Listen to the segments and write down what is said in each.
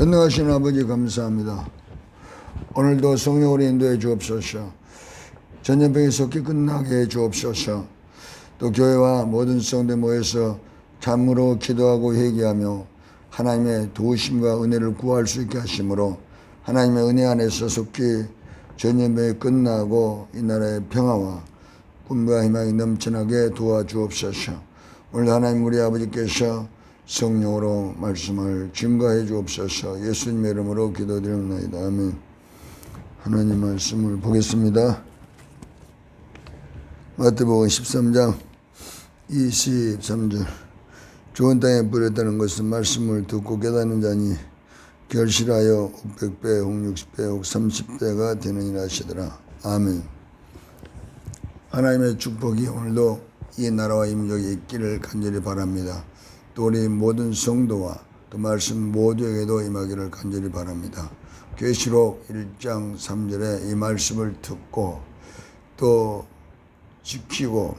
전능하신 아버지 감사합니다. 오늘도 성령으로 인도해 주옵소서. 전염병이 속히 끝나게 해 주옵소서. 또 교회와 모든 성도들 모여서 참으로 기도하고 회개하며 하나님의 도우심과 은혜를 구할 수 있게 하심으로 하나님의 은혜 안에서 속히 전염병이 끝나고 이 나라의 평화와 꿈과 희망이 넘쳐나게 도와주옵소서. 오늘 하나님 우리 아버지께서 성령으로 말씀을 증거해 주옵소서. 예수님의 이름으로 기도드립니다. 아멘. 하나님 말씀을 보겠습니다. 마태복음 13장 23절. 좋은 땅에 뿌렸다는 것은 말씀을 듣고 깨닫는 자니 결실하여 600배, 60배, 30배가 되느니라 하시더라. 아멘. 하나님의 축복이 오늘도 이 나라와 임적이 있기를 간절히 바랍니다. 또 우리 모든 성도와 또 말씀 모두에게도 임하기를 간절히 바랍니다. 계시록 1장 3절에 이 말씀을 듣고 또 지키고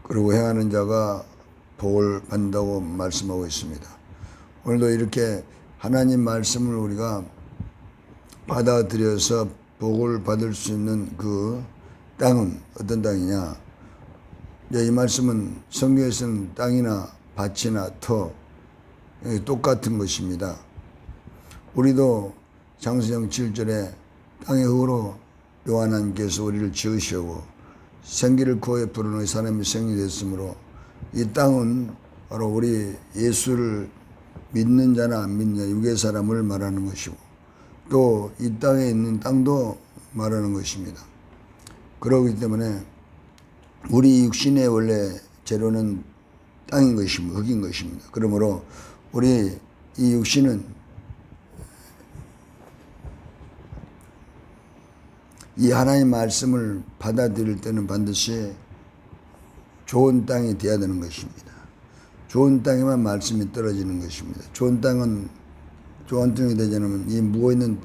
그리고 행하는 자가 복을 받는다고 말씀하고 있습니다. 오늘도 이렇게 하나님 말씀을 우리가 받아들여서 복을 받을 수 있는 그 땅은 어떤 땅이냐? 이 말씀은 성경에서는 땅이나 밭이나 터 똑같은 것입니다. 우리도 장세형 7절에 땅의 흙으로 요한하나님께서 우리를 지으시고 생기를 코에 부르는 사람이 생이 됐으므로 이 땅은 바로 우리 예수를 믿는 자나 안 믿는 자 육의 사람을 말하는 것이고 또 이 땅에 있는 땅도 말하는 것입니다. 그렇기 때문에 우리 육신의 원래 재료는 땅인 것입니다. 흙인 것입니다. 그러므로 우리 이 육신은 이 하나님의 말씀을 받아들일 때는 반드시 좋은 땅이 되어야 되는 것입니다. 좋은 땅에만 말씀이 떨어지는 것입니다. 좋은 땅이 되지 않으면 이 무어있는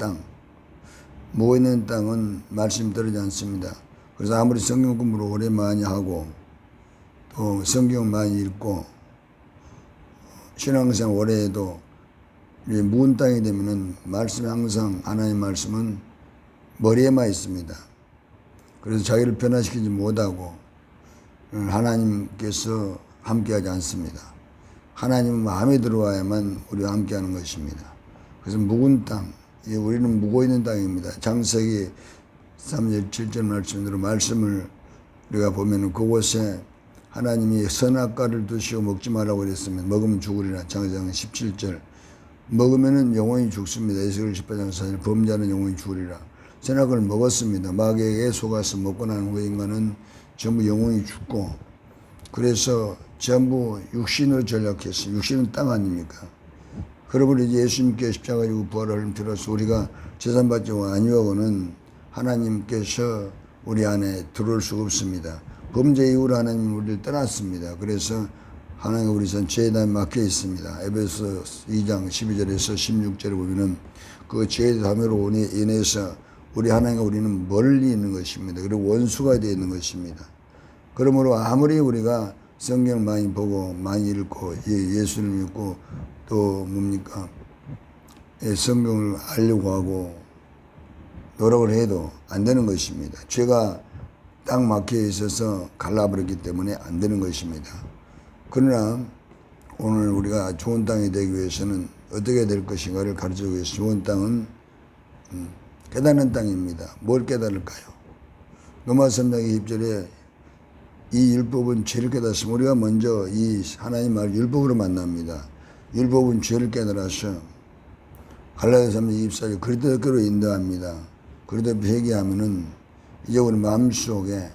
땅은 말씀이 떨어지지 않습니다. 그래서 아무리 성경 공부를 오래 많이 하고 또 성경 많이 읽고 신앙생활 오래 해도 무은 땅이 되면은 말씀이 항상 하나님의 말씀은 머리에만 있습니다. 그래서 자기를 변화시키지 못하고 하나님께서 함께하지 않습니다. 하나님은 마음에 들어와야만 우리와 함께하는 것입니다. 그래서 묵은 땅, 우리는 묵어있는 땅입니다. 창세기 3절 7절 말씀대로 말씀을 우리가 보면 그곳에 하나님이 선악과를 드시고 먹지 말라고 그랬으면 먹으면 죽으리라. 창세기 17절 먹으면 영원히 죽습니다. 에스겔 18장 4절 범죄하는 영원히 죽으리라. 선악과를 먹었습니다. 마귀에게 속아서 먹고 난 후에 인간은 전부 영원히 죽고 그래서 전부 육신으로 전락했어요. 육신은 땅 아닙니까? 그러므로 이제 예수님께 십자가 지고 부활을 들어서 우리가 재산받지 아니하고는 하나님께서 우리 안에 들어올 수가 없습니다. 범죄 이후로 하나님은 우리를 떠났습니다. 그래서 하나님 우리 선 죄에 막혀 있습니다. 에베소 2장 12절에서 16절에 보면은 그 죄의 담으로 인해서 우리 하나님과 우리는 멀리 있는 것입니다. 그리고 원수가 되어 있는 것입니다. 그러므로 아무리 우리가 성경을 많이 보고 많이 읽고 예수를 믿고 또 뭡니까 성경을 알려고 하고 노력을 해도 안 되는 것입니다. 죄가 딱 막혀 있어서 갈라버렸기 때문에 안 되는 것입니다. 그러나 오늘 우리가 좋은 땅이 되기 위해서는 어떻게 될 것인가를 가르치기 위해서 좋은 땅은 깨닫는 땅입니다. 뭘 깨달을까요? 로마 3장 20절에 이 율법은 죄를 깨닫으면 우리가 먼저 이 하나님 말 율법으로 만납니다. 율법은 죄를 깨달아서 갈라디아 3장 24절 그리스도께로 인도합니다. 그리스도 회개하면은 이제 우리 마음속에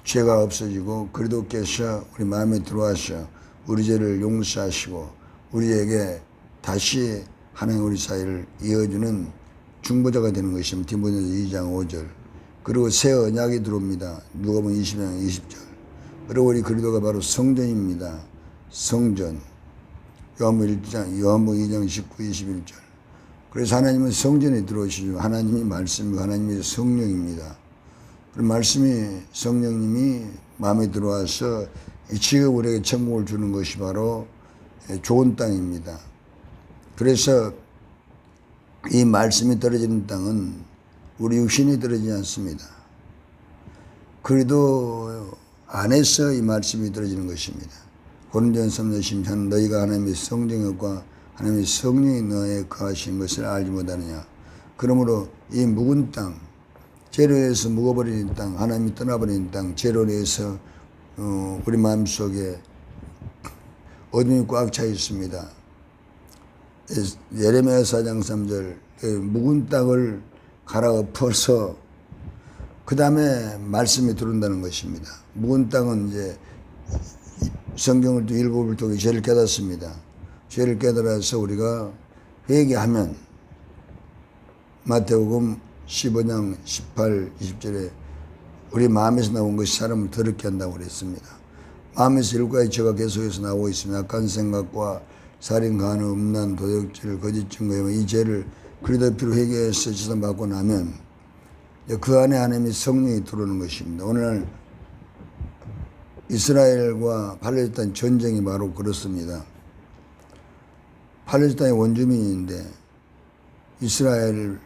죄가 없어지고 그리스도께서 우리 마음에 들어와서 우리 죄를 용서하시고 우리에게 다시 하나님 우리 사이를 이어주는 중보자가 되는 것입니다. 디모데전서 2장 5절. 그리고 새 언약이 들어옵니다. 누가복음 20장 20절. 그리고 우리 그리스도가 바로 성전입니다. 성전. 요한복음 2장 19, 21절. 그래서 하나님은 성전에 들어오시죠. 하나님이 말씀이고 하나님이 성령입니다. 그럼 말씀이 성령님이 마음에 들어와서 지금 우리에게 천국을 주는 것이 바로 좋은 땅입니다. 그래서 이 말씀이 떨어지는 땅은 우리 육신이 떨어지지 않습니다. 그리도 안에서 이 말씀이 떨어지는 것입니다. 고린도전서 3장 16절 너희가 하나님의 성령과 하나님의 성령이 너에 거하신 것을 알지 못하느냐. 그러므로 이 묵은 땅, 죄로 인해서 묵어버리는 땅, 하나님이 떠나버리는 땅, 죄로 인해서 우리 마음속에 어둠이 꽉 차 있습니다. 예레미야 4장 3절 묵은 땅을 갈아엎어서 그 다음에 말씀이 들어온다는 것입니다. 묵은 땅은 이제 성경을 또 율법을 통해 죄를 깨닫습니다. 죄를 깨달아서 우리가 회개하면 마태복음 15장 18, 20절에 우리 마음에서 나온 것이 사람을 더럽게 한다고 그랬습니다. 마음에서 7가지 죄가 계속해서 나오고 있습니다. 악한 생각과 살인, 간음, 음란, 도둑질, 거짓 증거, 이 죄를 그리도 피로 회개해서 지상받고 나면 그 안에 하나님의 성령이 들어오는 것입니다. 오늘 이스라엘과 팔레스타인 전쟁이 바로 그렇습니다. 팔레스타인 원주민인데 이스라엘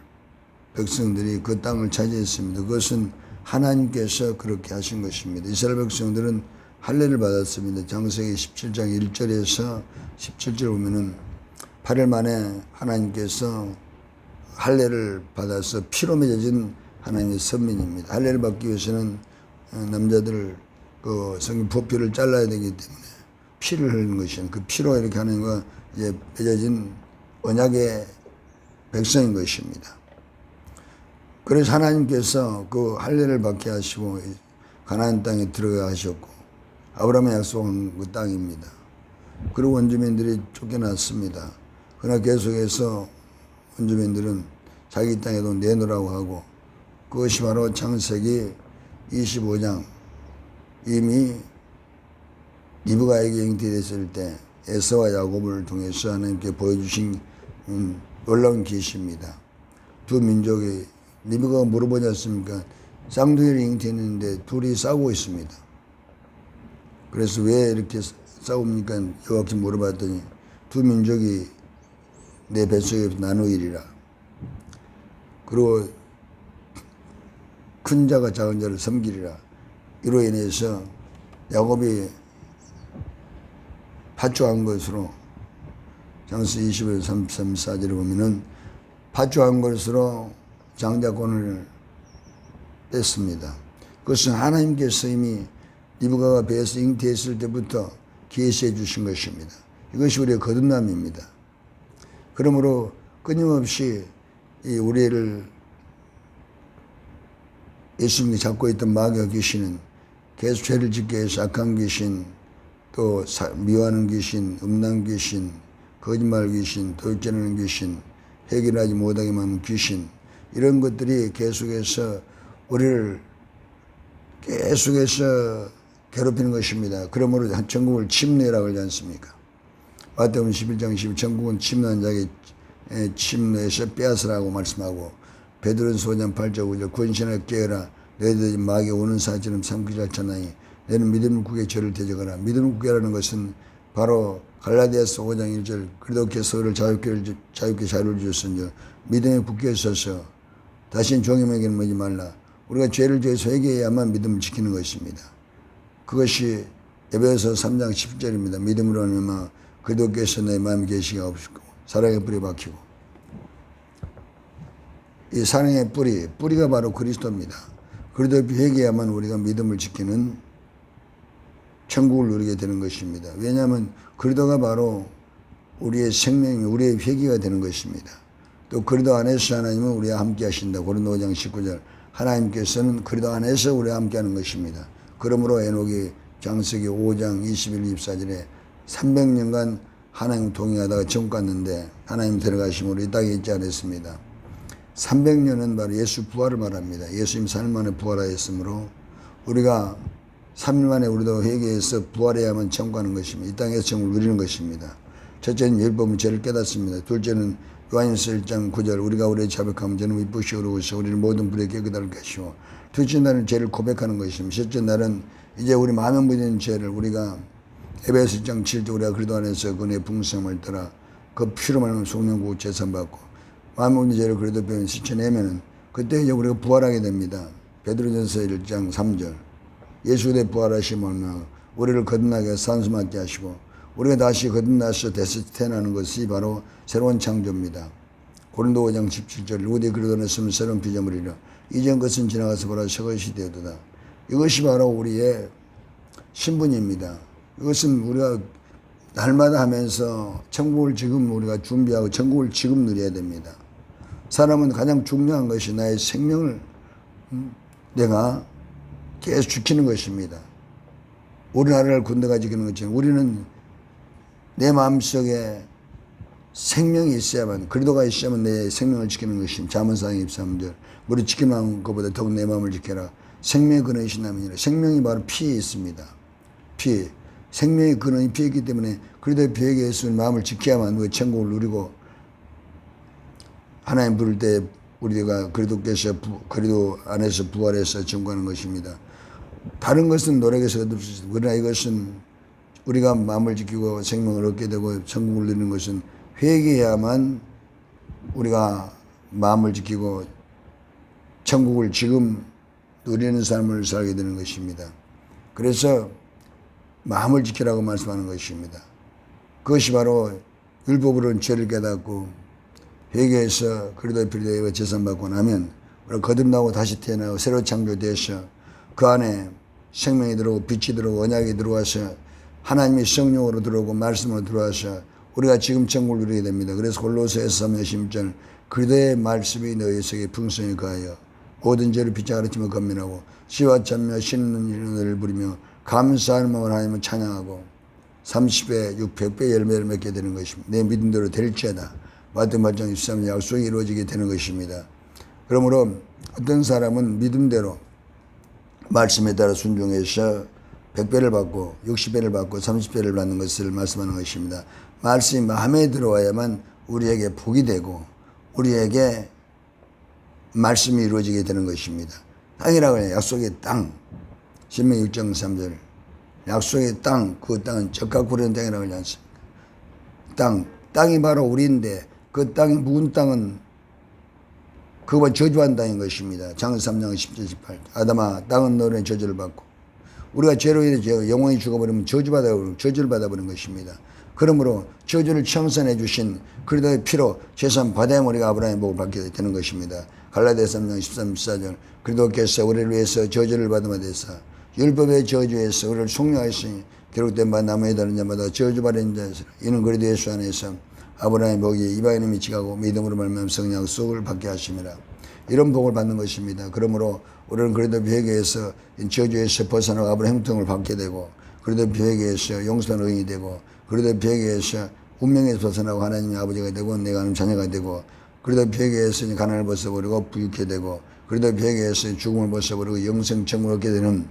백성들이 그 땅을 차지했습니다. 그것은 하나님께서 그렇게 하신 것입니다. 이스라엘 백성들은 할례를 받았습니다. 창세기 17장 1절에서 17절 보면은 8일 만에 하나님께서 할례를 받아서 피로 맺어진 하나님의 선민입니다. 할례를 받기 위해서는 남자들 그 성경 부피를 잘라야 되기 때문에 피를 흘리는 것이죠. 그 피로 이렇게 하는 거 이제 맺어진 언약의 백성인 것입니다. 그래서 하나님께서 그 할례를 받게 하시고 가나안 땅에 들어가 하셨고 아브라함의 약속한 그 땅입니다. 그리고 원주민들이 쫓겨났습니다. 그러나 계속해서 원주민들은 자기 땅에도 내놓으라고 하고 그것이 바로 창세기 25장 이미 리브가에게 잉태됐을 때 에서와 야곱을 통해서 하나님께 보여주신 놀라운 계시입니다. 두 민족이 리브가가 물어보지 않습니까? 쌍둥이를 잉태했는데 둘이 싸우고 있습니다. 그래서 왜 이렇게 싸웁니까? 여호와께 물어봤더니 두 민족이 내 뱃속에 나누이리라. 그리고 큰 자가 작은 자를 섬기리라. 이로 인해서 야곱이 파주한 것으로 창세기 21장 34절에 보면은 파주한 것으로 장자권을 뺐습니다. 그것은 하나님께서 이미 리브가가 배에서 잉태했을 때부터 계시해 주신 것입니다. 이것이 우리의 거듭남입니다. 그러므로 끊임없이 우리를 예수님이 잡고 있던 마귀가 귀신은 계속 죄를 짓게 해서 악한 귀신, 또 미워하는 귀신, 음란 귀신, 거짓말 귀신, 도둑질하는 귀신, 해결하지 못하게 만든 귀신, 이런 것들이 계속해서 우리를 계속해서 괴롭히는 것입니다. 그러므로 천국을 침노라고 하지 않습니까? 마태복음 11장 12 천국은 침노한 자에게 침노해서 빼앗으라고 말씀하고 베드로전서 5장 8절 9절 권신을 깨어라 너희들이 마귀 오는 사처럼 삼키지 않잖아니 너는 믿음을 굳게 저를 대적하라. 믿음을 굳게 하라는 것은 바로 갈라디아서 5장 1절 그리스도께서 너를 자유케 자유를 주셨으니 믿음에 굳게 서서 다시는 종임에게는 머지 말라. 우리가 죄를 지어서 회개해야만 믿음을 지키는 것입니다. 그것이 에베소서 3장 10절입니다. 믿음으로 하면 그리스도께서 너의 마음에 계시게 없고 사랑의 뿌리 박히고 이 사랑의 뿌리가 바로 그리스도입니다. 그리스도 회개해야만 우리가 믿음을 지키는 천국을 누리게 되는 것입니다. 왜냐하면 그리스도가 바로 우리의 생명이 우리의 회개가 되는 것입니다. 또 그리스도 안에서 하나님은 우리와 함께 하신다. 고린도 5장 19절 하나님께서는 그리스도 안에서 우리와 함께 하는 것입니다. 그러므로 에녹이 창세기 5장 21, 24절에 300년간 하나님 동행하다가 천국 갔는데 하나님 데려가심으로 이 땅에 있지 않았습니다. 300년은 바로 예수 부활을 말합니다. 예수님 3일 만에 부활하였으므로 우리가 3일 만에 우리도 회개해서 부활해야만 천국 가는 것입니다. 이 땅에서 천국을 누리는 것입니다. 첫째는 율법은 죄를 깨닫습니다. 둘째는 요한일서 1장 9절 우리가 우리의 자백하면 저는 이쁘시 오르고서 우리를 모든 불에 깨끗할 것이고 둘째 날은 죄를 고백하는 것입니다. 셋째 날은 이제 우리 마음에 묻은 죄를 우리가 에베소 1장 7절 우리가 그리스도 안에서 그의 풍성함을 따라 그 피로 말하면 속량국 재산받고 마음의 죄를 그래도 배운 씻어내면은 그때 이제 우리가 부활하게 됩니다. 베드로전서 1장 3절. 예수 그대 부활하시면 우리를 거듭나게 산수맞게 하시고 우리가 다시 거듭나서 다시 태어나는 것이 바로 새로운 창조입니다. 고린도 5장 17절. 누구든지 그리스도 안에 있으면 새로운 피조물이라. 이전 것은 지나가서 보라 새 것이 되었도다. 이것이 바로 우리의 신분입니다. 이것은 우리가 날마다 하면서 천국을 지금 우리가 준비하고 천국을 지금 누려야 됩니다. 사람은 가장 중요한 것이 나의 생명을 내가 계속 지키는 것입니다. 우리나라를 군대가 지키는 것처럼 우리는 내 마음속에 생명이 있어야만, 그리도가 있어야만 내 생명을 지키는 것입니다. 잠언 4장 23절. 우리 지키는 것보다 더욱 내 마음을 지켜라. 생명의 근원이신 남이니라. 생명이 바로 피에 있습니다. 피. 생명의 근원이 피에 있기 때문에 그리도의 피에 예수의 마음을 지켜야만 우리 천국을 누리고 하나님 부를 때 우리가 그리도께서 그리도 안에서 부활해서 증거하는 것입니다. 다른 것은 노력해서 얻을 수 있습니다. 그러나 이것은 우리가 마음을 지키고 생명을 얻게 되고 천국을 누리는 것은 회개해야만 우리가 마음을 지키고 천국을 지금 누리는 삶을 살게 되는 것입니다. 그래서 마음을 지키라고 말씀하는 것입니다. 그것이 바로 율법으로는 죄를 깨닫고 회개해서 그리도의 피로 재산받고 나면 우리가 거듭나고 다시 태어나고 새로 창조돼서 그 안에 생명이 들어오고 빛이 들어오고 언약이 들어와서 하나님의 성령으로 들어오고 말씀으로 들어와서 우리가 지금 천국을 누리게 됩니다. 그래서 골로새서 3장 16절 그리도의 말씀이 너희 속에 풍성히 거하여 모든 죄를 빛자 가르치며 건면하고 시와 찬미와 신는 일을 부리며 감사하는 마음으로 하나님을 찬양하고 30배, 600배 열매를 맺게 되는 것입니다. 내 믿음대로 될지어다. 마태복음 8장 23절 약속이 이루어지게 되는 것입니다. 그러므로 어떤 사람은 믿음대로 말씀에 따라 순종해서 100배를 받고 60배를 받고 30배를 받는 것을 말씀하는 것입니다. 말씀이 마음에 들어와야만 우리에게 복이 되고 우리에게 말씀이 이루어지게 되는 것입니다. 땅이라고 해요. 약속의 땅. 신명기 6장 3절. 약속의 땅, 그 땅은 적과 구르는 땅이라고 하지 않습니까? 땅이 바로 우리인데 그 땅이 묵은 땅은 그것과 저주한 땅인 것입니다. 창세기 3장 17, 18. 아담아, 땅은 너의 저주를 받고 우리가 죄로 인해 영원히 죽어버리면 저주를 받아버린 것입니다. 그러므로 저주를 청산해 주신 그리도의 피로 재산 받아야 우리가 아브라함의 복을 받게 되는 것입니다. 갈라디아서 3장 13, 14절. 그리도께서 우리를 위해서 저주를 받음에 대해서 율법의 저주에서 우리를 속량하시니 기록된 바 나무에 다른 자마다 저주받은 자에서 이는 그리도 예수 안에서 아브라함의 복이 이방인의 미치가고 믿음으로 말미암아 성령 약속을 받게 하심이라. 이런 복을 받는 것입니다. 그러므로 우리는 그리도 회개에서 저주에서 벗어나고 아브라함의 형통을 받게 되고 그리도 회개에서 용서한 의인이 되고 그리도 회개에서 운명에서 벗어나고 하나님의 아버지가 되고 내가 하는 자녀가 되고 그리도 회개에서 가난을 벗어버리고 부유케 되고 그리도 회개에서 죽음을 벗어버리고 영생 천국을 얻게 되는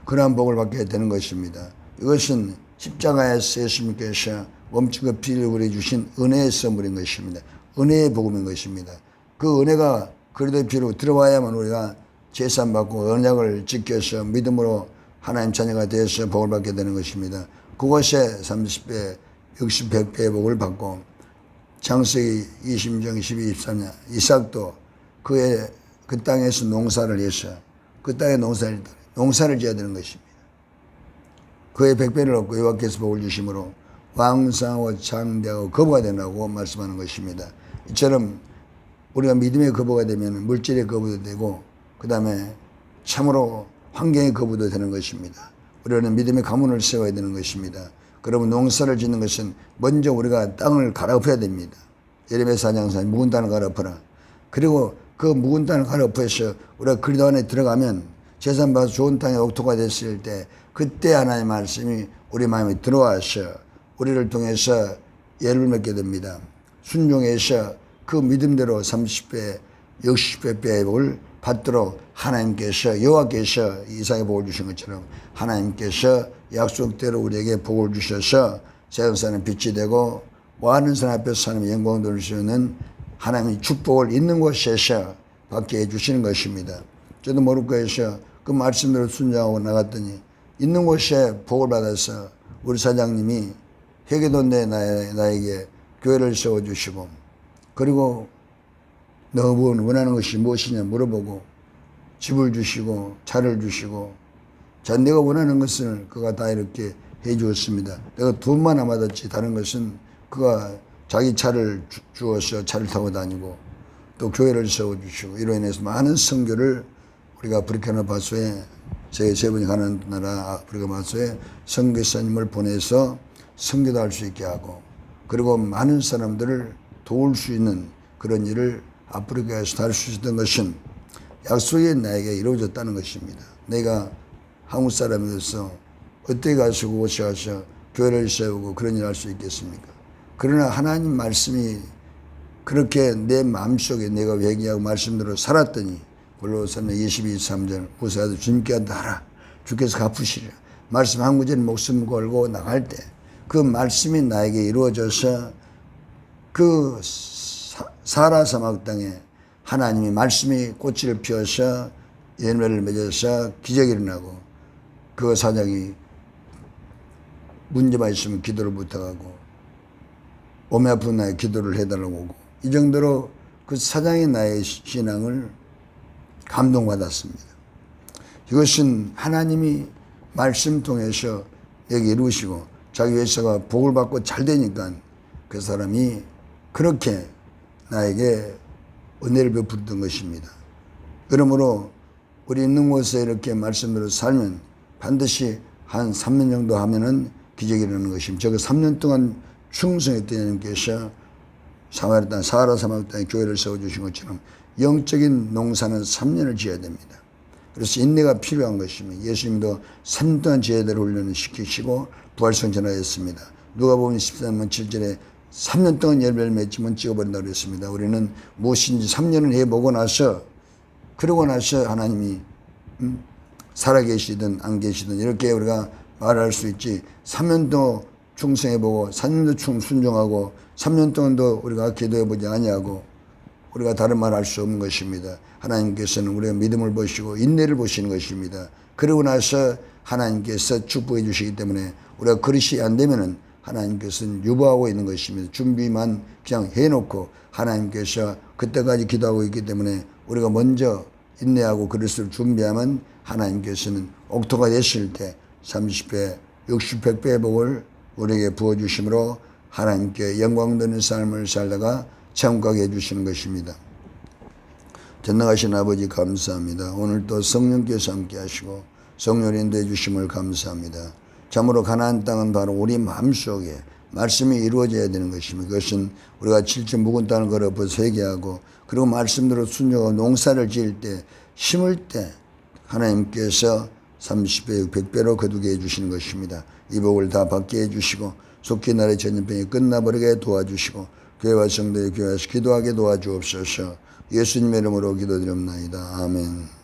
그러한 복을 받게 되는 것입니다. 이것은 십자가에서 예수님께서 멈추고 피를 우리 주신 은혜의 선물인 것입니다. 은혜의 복음인 것입니다. 그 은혜가 그리도의 피로 들어와야만 우리가 제산받고 언약을 지켜서 믿음으로 하나님 자녀가 되어서 복을 받게 되는 것입니다. 그것에 30배, 60, 100배의 복을 받고 창세기 20장 12, 23년 이삭도 그 땅에서 농사를 해서 그 땅에 농사를 지어야 되는 것입니다. 그의 100배를 얻고 여호와께서 복을 주심으로 왕성하고 장대하고 거부가 되라고 말씀하는 것입니다. 이처럼 우리가 믿음의 거부가 되면 물질의 거부도 되고 그 다음에 참으로 환경의 거부도 되는 것입니다. 우리는 믿음의 가문을 세워야 되는 것입니다. 그러면 농사를 짓는 것은 먼저 우리가 땅을 갈아엎어야 됩니다. 예레미야 4장 4절 묵은 땅을 갈아엎어라. 그리고 그 묵은 땅을 갈아엎어서 우리가 그리도 안에 들어가면 재산받아서 좋은 땅에 옥토가 됐을 때 그때 하나님의 말씀이 우리 마음에 들어와서 우리를 통해서 예를 맺게 됩니다. 순종해서 그 믿음대로 30배, 60배 회복을 받도록 하나님께서 여호와께서 이삭에 복을 주신 것처럼 하나님께서 약속대로 우리에게 복을 주셔서 세상 사는 빛이 되고 뭐하는 사람 앞에서 하나님의 영광을 돌릴 수 있는 하나님의 축복을 있는 곳에서 받게 해주시는 것입니다. 저도 모르고해서 그 말씀대로 순종하고 나갔더니 있는 곳에 복을 받아서 우리 사장님이 회계도 내 나에게 교회를 세워주시고, 그리고 너 원하는 것이 무엇이냐 물어보고 집을 주시고 차를 주시고, 자, 내가 원하는 것을 그가 다 이렇게 해 주었습니다. 내가 돈만 안 받았지 다른 것은 그가 자기 차를 주어서 차를 타고 다니고 또 교회를 세워주시고, 이로 인해서 많은 선교를 우리가 부르키나파소에, 세계 세 번이 가는 나라 아프리카파소에 선교사님을 보내서 선교도 할 수 있게 하고, 그리고 많은 사람들을 도울 수 있는 그런 일을 아프리카에서 할 수 있었던 것은 약속이 나에게 이루어졌다는 것입니다. 내가 한국 사람이어서 어떻게 가서 그곳에 가서 교회를 세우고 그런 일을 할 수 있겠습니까? 그러나 하나님 말씀이 그렇게 내 마음속에 내가 회개하고 말씀대로 살았더니, 골로새는 22:3절 구사도 주님께 나라 주께서 갚으시리라. 말씀 한 구절 목숨 걸고 나갈 때 그 말씀이 나에게 이루어져서 그 사라 사막 땅에 하나님이 말씀이 꽃을 피워서 열매를 맺어서 기적이 일어나고, 그 사장이 문제만 있으면 기도를 부탁하고 몸이 아픈 나의 기도를 해달라고 오고, 이 정도로 그 사장이 나의 신앙을 감동받았습니다. 이것은 하나님이 말씀 통해서 여기 이루시고 자기 회사가 복을 받고 잘 되니까 그 사람이 그렇게 나에게 은혜를 베풀었던 것입니다. 그러므로 우리 있는 곳에 이렇게 말씀대로 살면 반드시 한 3년 정도 하면은 기적이 일어나는 것입니다. 제가 3년 동안 충성했던 하나님께서 사마리아 땅, 사하라 사막 땅에 교회를 세워주신 것처럼 영적인 농사는 3년을 지어야 됩니다. 그래서 인내가 필요한 것입니다. 예수님도 3년 동안 제자들을 훈련을 시키시고 부활성 전하였습니다. 누가복음 13장 7절에 3년 동안 열매를 맺으면 찍어버린다고 그랬습니다. 우리는 무엇인지 3년을 해보고 나서, 그러고 나서 하나님이 살아계시든 안 계시든 이렇게 우리가 말할 수 있지, 3년도 충성해보고 3년도 순종하고 3년 동안도 우리가 기도해보지 아니하고 우리가 다른 말 할 수 없는 것입니다. 하나님께서는 우리가 믿음을 보시고 인내를 보시는 것입니다. 그러고 나서 하나님께서 축복해 주시기 때문에 우리가 그릇이 안 되면은 하나님께서는 유보하고 있는 것입니다. 준비만 그냥 해놓고 하나님께서 그때까지 기도하고 있기 때문에 우리가 먼저 인내하고 그릇을 준비하면 하나님께서는 옥토가 됐을 때 30배, 60, 100배의 복을 우리에게 부어주심으로 하나님께 영광되는 삶을 살다가 참가하게 해주시는 것입니다. 전능하신 아버지 감사합니다. 오늘 또 성령께서 함께 하시고 성령 인도해 주심을 감사합니다. 참으로 가나안 땅은 바로 우리 마음속에 말씀이 이루어져야 되는 것입니다. 그것은 우리가 질주 묵은 땅을 걸어서 회개하고, 그리고 말씀대로 순종하고 농사를 지을 때, 심을 때 하나님께서 30배, 100배로 거두게 해주시는 것입니다. 이 복을 다 받게 해주시고 속히 나라의 전염병이 끝나버리게 도와주시고 교회와 성도의 교회에서 기도하게 도와주옵소서. 예수님의 이름으로 기도드립니다. 아멘.